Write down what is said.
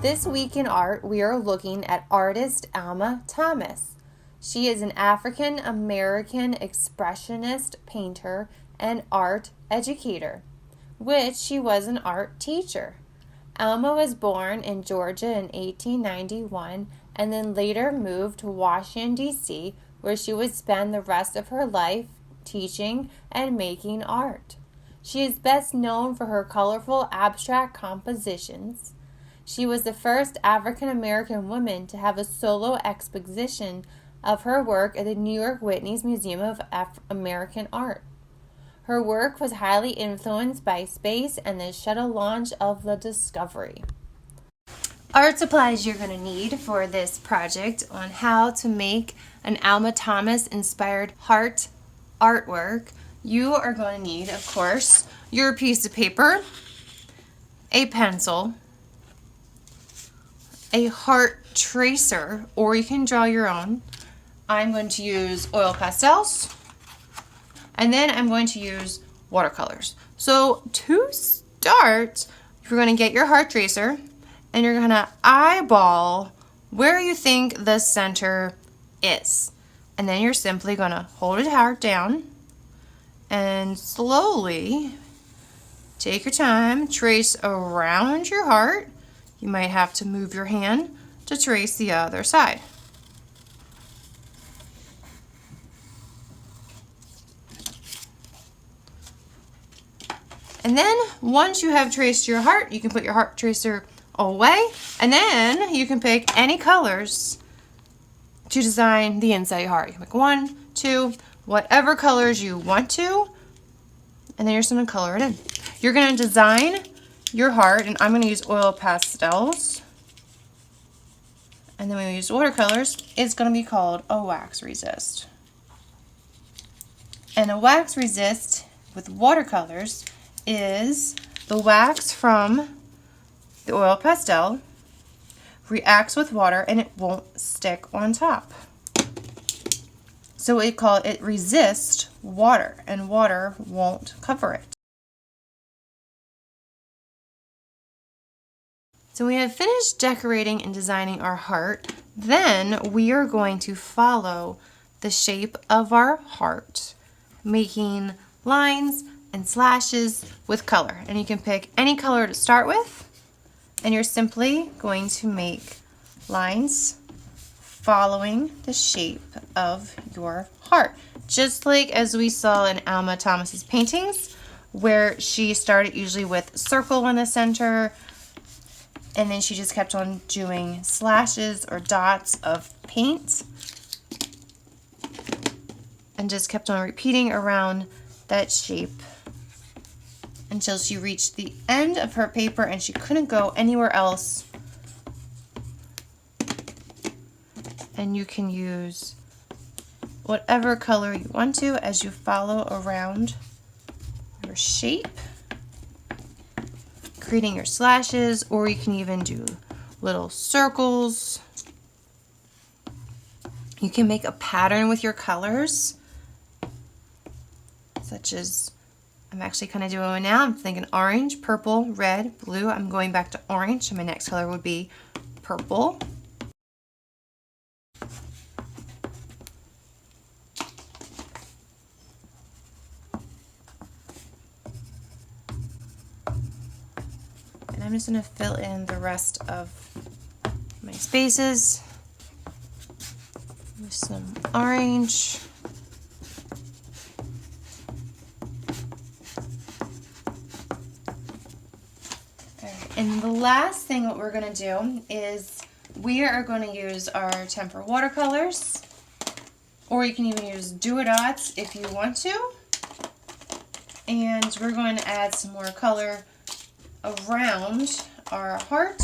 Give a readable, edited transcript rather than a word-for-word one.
This week in art, we are looking at artist Alma Thomas. She is an African American expressionist painter and art educator, which she was an art teacher. Alma was born in Georgia in 1891 and then later moved to Washington, D.C., where she would spend the rest of her life teaching and making art. She is best known for her colorful abstract compositions. She was the first African American woman to have a solo exposition of her work at the New York Whitney's Museum of American Art. Her work was highly influenced by space and the shuttle launch of the Discovery. Art supplies you're going to need for this project on how to make an Alma Thomas inspired heart artwork. You are going to need, of course, your piece of paper, a pencil, a heart tracer, or you can draw your own. I'm going to use oil pastels, and then I'm going to use watercolors. So to start, you're going to get your heart tracer, and you're going to eyeball where you think the center is. And then you're simply going to hold your heart down and slowly take your time, trace around your heart. You might have to move your hand to trace the other side. And then once you have traced your heart, you can put your heart tracer away, and then you can pick any colors to design the inside of your heart. You can pick 1, 2, whatever colors you want to, and then you're just going to color it in. You're going to design your heart, and I'm going to use oil pastels, and then when we use watercolors, it's going to be called a wax resist. And a wax resist with watercolors is the wax from the oil pastel reacts with water and it won't stick on top. So we call it resists water, and water won't cover it. So we have finished decorating and designing our heart. Then we are going to follow the shape of our heart, making lines and slashes with color. And you can pick any color to start with, and you're simply going to make lines following the shape of your heart. Just like as we saw in Alma Thomas's paintings, where she started usually with a circle in the center, and then she just kept on doing slashes or dots of paint, and just kept on repeating around that shape until she reached the end of her paper and she couldn't go anywhere else. And you can use whatever color you want to as you follow around your shape, creating your slashes, or you can even do little circles. You can make a pattern with your colors, such as I'm actually kind of doing one now. I'm thinking orange, purple, red, blue. I'm going back to orange, so my next color would be purple. And I'm just going to fill in the rest of my spaces with some orange. And the last thing what we're going to do is we are going to use our tempera watercolors, or you can even use Duodots if you want to. And we're going to add some more color around our heart.